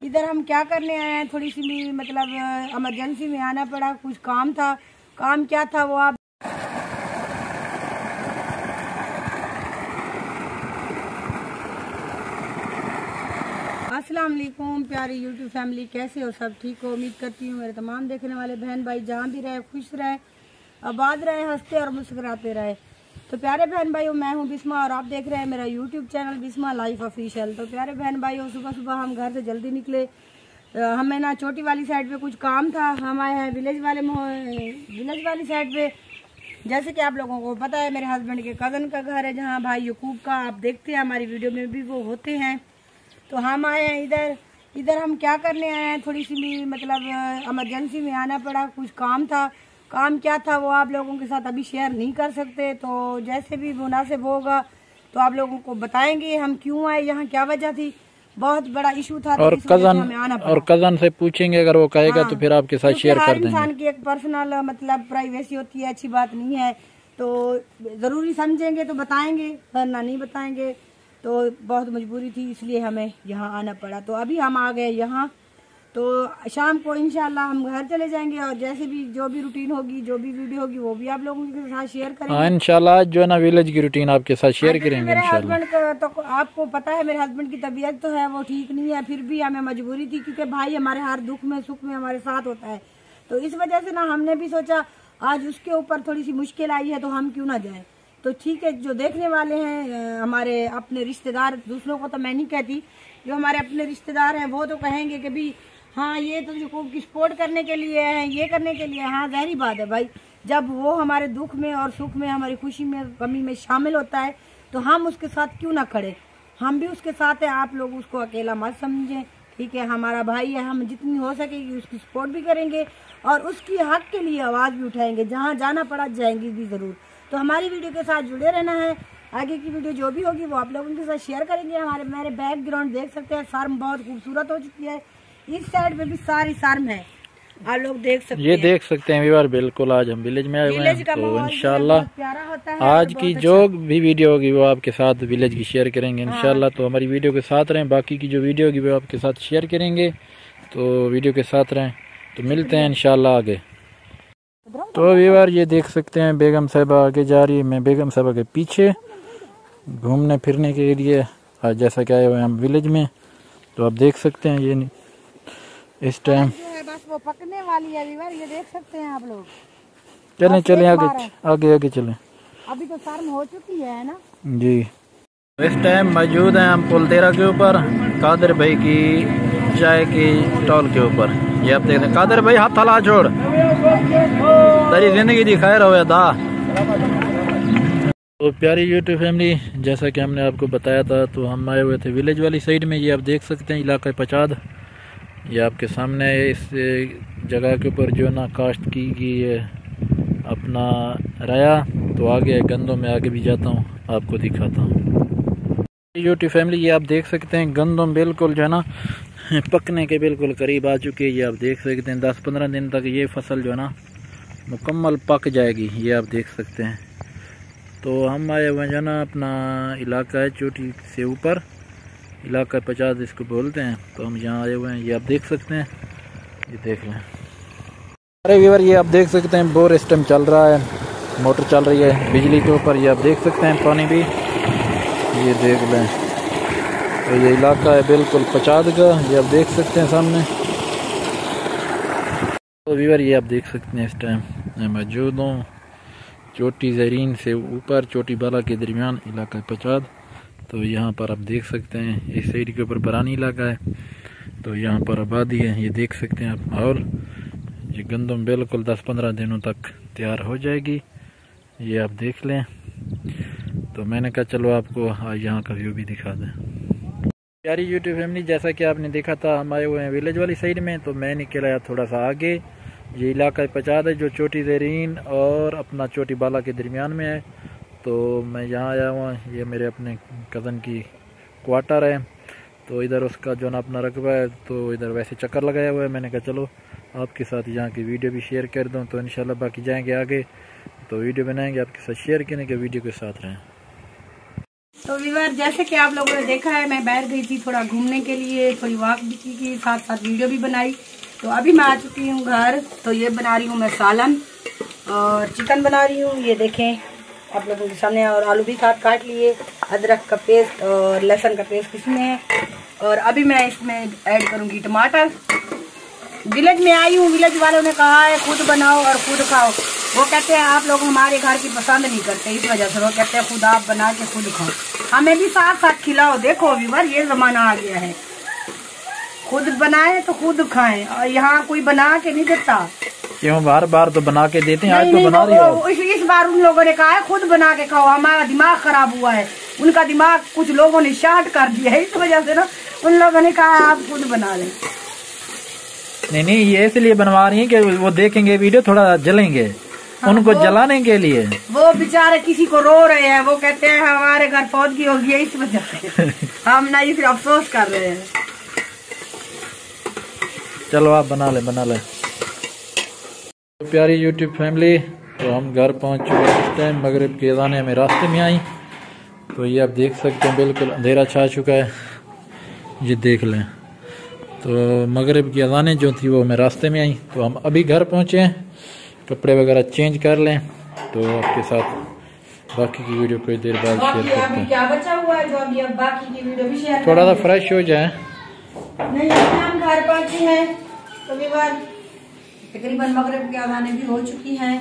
इधर हम क्या करने आए हैं, थोड़ी सी भी मतलब इमरजेंसी में आना पड़ा, कुछ काम था। काम क्या था वो आप अस्सलाम वालेकुम प्यारी यूट्यूब फैमिली, कैसे हो? सब ठीक हो? उम्मीद करती हूँ मेरे तमाम देखने वाले बहन भाई जहाँ भी रहे खुश रहे, आबाद रहे, हंसते और मुस्कुराते रहे। तो प्यारे बहन भाइयों, मैं हूँ बिस्मा और आप देख रहे हैं मेरा YouTube channel Bisma life official. तो प्यारे बहन भाइयों, सुबह सुबह हम घर से जल्दी निकले। हमें ना चोटी वाली साइड पे कुछ काम था। हम आए हैं विलेज वाली साइड पे। जैसे कि आप लोगों को पता है, मेरे हस्बैंड के कज़न का घर है जहाँ भाई यकूब का, आप देखते हैं हमारी वीडियो में भी वो होते हैं। तो हम आए हैं इधर हम क्या करने आए हैं, थोड़ी सी भी मतलब इमरजेंसी में आना पड़ा, कुछ काम था। काम क्या था वो आप लोगों के साथ अभी शेयर नहीं कर सकते, तो जैसे भी मुनासिब होगा तो आप लोगों को बताएंगे हम क्यों आए यहाँ, क्या वजह थी। बहुत बड़ा इशू था और कज़न से पूछेंगे, अगर वो कहेगा तो फिर आपके साथ शेयर कर देंगे। इंसान की एक पर्सनल मतलब प्राइवेसी होती है, अच्छी बात नहीं है, तो ज़रूरी समझेंगे तो बताएंगे, वरना नहीं बताएंगे। तो बहुत मजबूरी थी, इसलिए हमें यहाँ आना पड़ा। तो अभी हम आ गए यहाँ, तो शाम को इंशाल्लाह हम घर चले जाएंगे और जैसे भी जो भी रूटीन होगी, जो भी वीडियो होगी, वो भी आप लोगों के साथ शेयर करेंगे। हाँ इंशाल्लाह, जो है ना विलेज की रूटीन आपके साथ शेयर करेंगे मेरे हस्बैंड का तो आपको पता है, मेरे हस्बैंड की तबीयत तो है वो ठीक नहीं है, फिर भी हमें मजबूरी थी क्योंकि भाई हमारे हर दुख में सुख में हमारे साथ होता है। तो इस वजह से ना हमने भी सोचा आज उसके ऊपर थोड़ी सी मुश्किल आई है तो हम क्यों ना जाए। तो ठीक है, जो देखने वाले हैं हमारे अपने रिश्तेदार, दूसरों को तो मैं नहीं कहती, जो हमारे अपने रिश्तेदार हैं वो तो कहेंगे कि भी हाँ ये तो यकूब की सपोर्ट करने के लिए है, ये करने के लिए। हाँ ज़ाहिर बात है भाई, जब वो हमारे दुख में और सुख में, हमारी खुशी में कमी में शामिल होता है तो हम उसके साथ क्यों ना खड़े। हम भी उसके साथ हैं, आप लोग उसको अकेला मत समझें, ठीक है? हमारा भाई है, हम जितनी हो सकेगी उसकी सपोर्ट भी करेंगे और उसकी हक के लिए आवाज़ भी उठाएंगे, जहाँ जाना पड़ा जाएंगे भी ज़रूर। तो हमारी वीडियो के साथ जुड़े रहना है। आगे की वीडियो जो भी होगी वो आप लोगों के साथ शेयर करेंगे। मेरे बैकग्राउंड देख सकते हैं, फार्म बहुत खूबसूरत हो चुकी है। इस साइड पे भी सारी फार्म है, आप लोग देख सकते हैं। ये देख सकते हैं व्यूअर, बिल्कुल आज हम विलेज में आए हुए हैं। तो इंशाल्लाह आज की जो भी वीडियो होगी वो आपके साथ विलेज की शेयर करेंगे इंशाल्लाह। तो हमारी वीडियो के साथ रहें, बाकी की जो वीडियो होगी वो आपके साथ शेयर करेंगे, तो वीडियो के साथ रहें। तो मिलते हैं इंशाल्लाह आगे। तो व्यूअर ये देख सकते हैं बेगम साहिबा आगे जा रही है, मैं बेगम साहिबा के पीछे घूमने फिरने के लिए आज जैसा कि आए हुए हैं हम विलेज में। तो आप देख सकते हैं ये इस टाइम बस वो पकने वाली है व्यूअर, ये देख सकते हैं आप लोग। चलें आगे चलें। अभी तो फार्म हो चुकी है ना जी। इस टाइम मौजूद हैं हम पुलतेरा के ऊपर, कादर भाई की चाय की स्टॉल के ऊपर। ये आप देख रहे हैं, कादर भाई हाथ थला छोड़, तेरी जिंदगी दी खैर हो दा। तो प्यारी यूट्यूब फैमिली, जैसा कि हमने आपको बताया था, तो हम आए हुए थे विलेज वाली साइड में। ये आप देख सकते हैं इलाका पचाद, ये आपके सामने है। इस जगह के ऊपर जो ना काश्त की गई है अपना राया। तो आगे गंदों में आगे भी जाता हूँ, आपको दिखाता हूँ। यूट्यूब फैमिली ये आप देख सकते हैं गंदम बिल्कुल जो है ना पकने के बिल्कुल करीब आ चुकी है। ये आप देख सकते हैं 10-15 दिन तक ये फसल जो है ना मुकम्मल पक जाएगी, ये आप देख सकते हैं। तो हम आए हुए जो ना अपना इलाका है चोटी से ऊपर, इलाका 50 इसको बोलते हैं। तो हम यहाँ आए हुए हैं, ये आप देख सकते हैं, ये देख लें। अरे व्यूअर ये आप देख सकते हैं बोर सिस्टम चल रहा है, मोटर चल रही है बिजली के ऊपर। ये आप देख सकते हैं पानी भी, ये देख लें। तो ये इलाका है बिल्कुल 50 का, ये आप देख सकते हैं सामने। तो व्यूअर ये आप देख सकते हैं इस टाइम मैं मौजूद हूँ चोटी ज़रीन से ऊपर, चोटी बाला के दरमियान, इलाका 50। तो यहाँ पर आप देख सकते हैं इस साइड के ऊपर पुरानी इलाका है, तो यहाँ पर आबादी है, ये देख सकते हैं आप। और ये गंदम बिल्कुल 10-15 दिनों तक तैयार हो जाएगी, ये आप देख लें। तो मैंने कहा चलो आपको आज यहाँ का व्यू भी दिखा दें। प्यारी यूट्यूब फैमिली, जैसा कि आपने देखा था हम आए हुए हैं विलेज वाली साइड में। तो मैं निकल आया थोड़ा सा आगे, ये इलाका 50 है जो चोटी ज़रीन और अपना चोटी बाला के दरमियान में है। तो मैं यहाँ आया हुआ, ये मेरे अपने कज़न की क्वार्टर है। तो इधर उसका जो ना अपना रकबा है, तो इधर वैसे चक्कर लगाया हुआ है। मैंने कहा चलो आपके साथ यहाँ की वीडियो भी शेयर कर दूँ। तो इंशाल्लाह बाकी जाएंगे आगे, तो वीडियो बनाएंगे आपके साथ शेयर करने के, वीडियो के साथ रहें। तो व्यूअर जैसे कि आप लोगों ने देखा है, मैं बाहर गई थी थोड़ा घूमने के लिए, थोड़ी वॉक भी की, साथ साथ वीडियो भी बनाई। तो अभी मैं आ चुकी हूँ घर। तो ये बना रही हूँ मैं सालन और चिकन बना रही हूँ, ये देखें आप लोगों के सामने। और आलू भी साथ काट लिए, अदरक का पेस्ट और लहसुन का पेस्ट इसमें है। और अभी मैं इसमें ऐड करूँगी टमाटर। विलेज में आई हूँ, विलेज वालों ने कहा है खुद बनाओ और खुद खाओ। वो कहते हैं आप लोग हमारे घर की पसंद नहीं करते, इस वजह से वो कहते हैं खुद आप बना के खुद खाओ, हमें भी साथ साथ खिलाओ। देखो व्यूअर ये जमाना आ गया है, खुद बनाए तो खुद खाएं, और यहाँ कोई बना के नहीं देता। क्यों बार बार तो बना के देते हैं, आज तो बना रही हो। इस बार उन लोगों ने कहा है खुद बना के खाओ, हमारा दिमाग खराब हुआ है। उनका दिमाग कुछ लोगों ने शार्ट कर दिया है, इस वजह से ना उन लोगों ने कहा आप खुद बना लें। नहीं, ये इसलिए बनवा रही है कि वो देखेंगे वीडियो, थोड़ा जलेंगे। हाँ, उनको जलाने के लिए। वो बेचारे किसी को रो रहे हैं, वो कहते हैं हमारे घर फौदगी हो गई, इस वजह से हम ना ये फिर अफसोस कर रहे हैं। चलो आप बना ले। तो प्यारी यूट्यूब फैमिली, तो हम घर पहुंच चुके हैं। इस टाइम मगरिब के अज़ानें हमें रास्ते में आई। तो ये आप देख सकते हैं बिल्कुल अंधेरा छा चुका है, ये देख लें। तो मगरिब की अज़ानें जो थी वो हमें रास्ते में आई। तो हम अभी घर पहुंचे हैं, कपड़े वगैरह चेंज कर लें। तो आपके साथ बाकी की वीडियो कुछ देर बाद शेयर करते हैं। क्या बचा हुआ है जो अभी अब बाकी की वीडियो भी शेयर थोड़ा सा फ्रेश हो जाए। नहीं, हम घर पहुंचे हैं कभी बार तकरीबन मगरिब की अज़ानें भी हो चुकी हैं।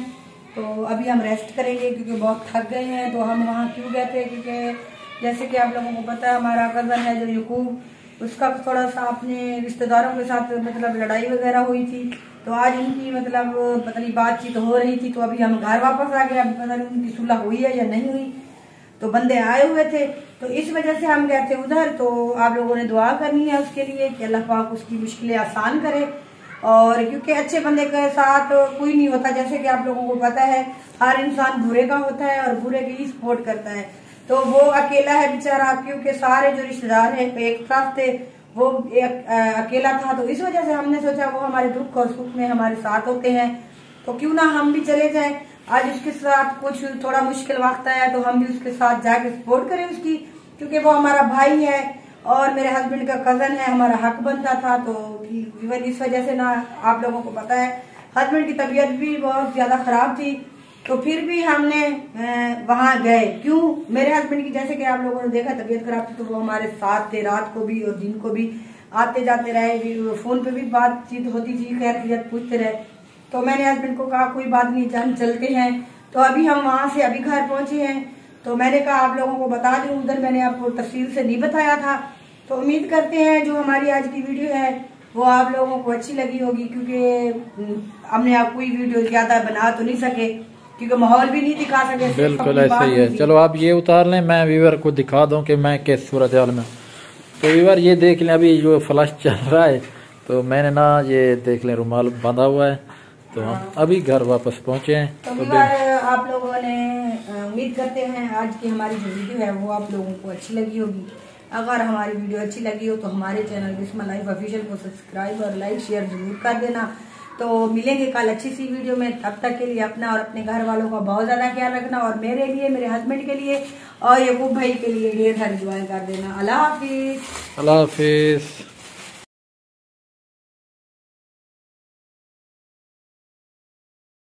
तो अभी हम रेस्ट करेंगे क्योंकि बहुत थक गए हैं। तो हम वहाँ क्यों गए थे, क्योंकि जैसे कि आप लोगों को पता है हमारा कज़न है जो यकूब, उसका थोड़ा सा अपने रिश्तेदारों के साथ मतलब लड़ाई वगैरह हुई थी। तो आज उनकी मतलब पता नहीं बातचीत हो रही थी। तो अभी हम घर वापस आ गए, अभी पता नहीं उनकी सुलह हुई है या नहीं हुई। तो बंदे आए हुए थे, तो इस वजह से हम गए थे उधर। तो आप लोगों ने दुआ करनी है उसके लिए कि अल्लाह पाक उसकी मुश्किलें आसान करे। और क्योंकि अच्छे बंदे के साथ कोई नहीं होता, जैसे कि आप लोगों को पता है हर इंसान बुरे का होता है और बुरे की ही सपोर्ट करता है। तो वो अकेला है बेचारा, क्योंकि सारे जो रिश्तेदार हैं एक साथ थे, वो एक अकेला था। तो इस वजह से हमने सोचा वो हमारे दुख और सुख में हमारे साथ होते हैं, तो क्यों ना हम भी चले जाएं। आज उसके साथ कुछ थोड़ा मुश्किल वक्त आया तो हम भी उसके साथ जाके सपोर्ट करें उसकी, क्योंकि वो हमारा भाई है और मेरे हस्बैंड का कजन है, हमारा हक बनता था। तो इस वजह से ना आप लोगों को पता है हस्बैंड की तबीयत भी बहुत ज्यादा खराब थी, तो फिर भी हमने वहां गए। क्यों, मेरे हस्बैंड की जैसे कि आप लोगों ने देखा तबीयत खराब थी, तो वो हमारे साथ थे, रात को भी और दिन को भी आते जाते रहे, फोन पे भी बातचीत होती थी, खैर खैरियत पूछते रहे। तो मैंने हस्बैंड को कहा कोई बात नहीं, हम चलते हैं। तो अभी हम वहां से अभी घर पहुंचे हैं। तो मैंने कहा आप लोगों को बता दूं, उधर मैंने आपको तफसील से नहीं बताया था। तो उम्मीद करते हैं जो हमारी आज की वीडियो है वो आप लोगों को अच्छी लगी होगी, क्योंकि हमने आपको कोई वीडियो ज्यादा बना तो नहीं सके, क्योंकि माहौल भी नहीं दिखा सके। बिल्कुल ऐसा ही है। चलो आप ये उतार लें, मैं व्यूअर को दिखा दूं कि मैं किस सूरत हाल में। तो व्यूअर ये देख लें, अभी जो फ्लश चल रहा है, तो मैंने ना ये देख लें रुमाल बांधा हुआ है। तो हम अभी घर वापस पहुंचे हैं। तो आप लोगों ने उम्मीद करते हैं आज की हमारी जो वीडियो है वो आप लोगों को अच्छी लगी होगी। अगर हमारी वीडियो अच्छी लगी हो तो हमारे चैनल बिस्मिल्लाह लाइफ ऑफिशियल को सब्सक्राइब और लाइक शेयर जरूर कर देना। तो मिलेंगे कल अच्छी सी वीडियो में, तब तक के लिए अपना और अपने घर वालों का बहुत ज्यादा ख्याल रखना, और मेरे लिए, मेरे हस्बैंड के लिए और यकूब भाई के लिए ढेर सारी दुआएं कर देना। अल्लाह हाफिज। अल्लाह हाफिज।